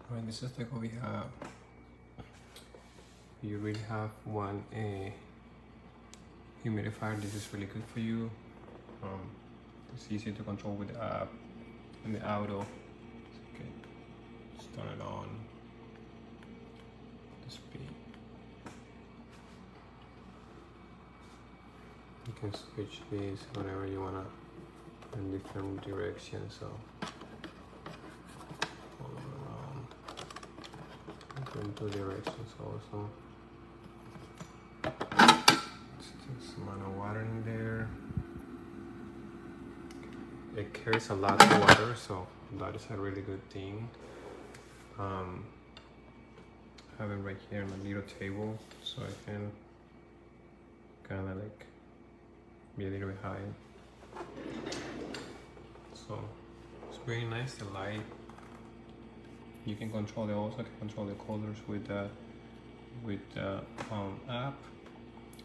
Alright, this is the GoveeLife. You really have one humidifier. This is really good for you. It's easy to control with the app and the auto. Okay, just turn it on. The speed. You can switch these whenever you wanna in different directions. So all around. In two directions also. Just some amount of water in there. It carries a lot of water, so that is a really good thing. I have it right here on a little table, so I can kind of like be a little bit high. So it's very nice. The light. You can control also can control the colors with the app.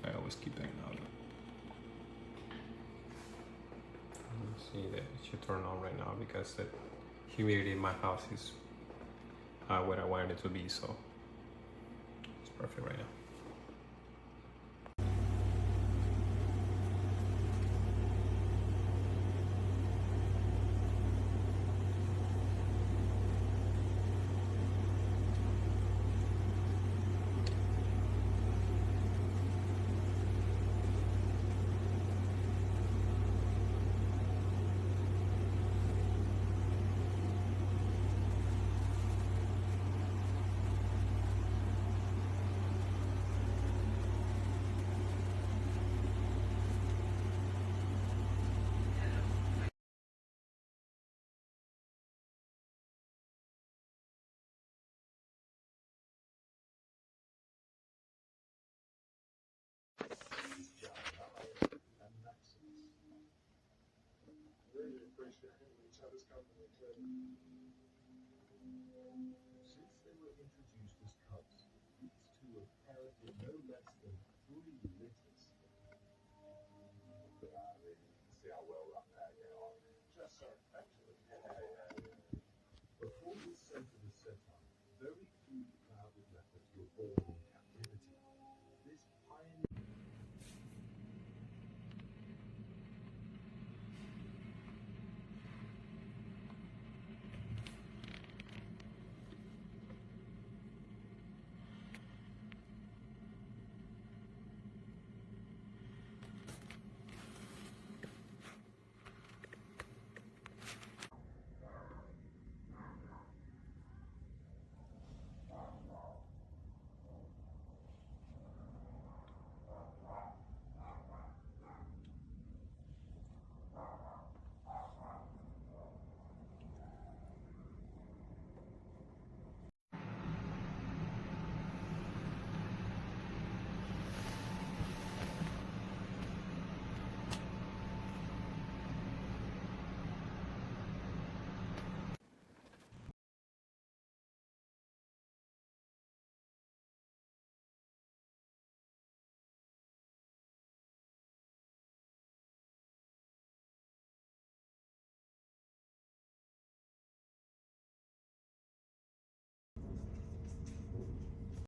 I always keep it out. See that it should turn on right now because the humidity in my house is what I wanted it to be, so it's perfect right now. Really appreciate each other's company too.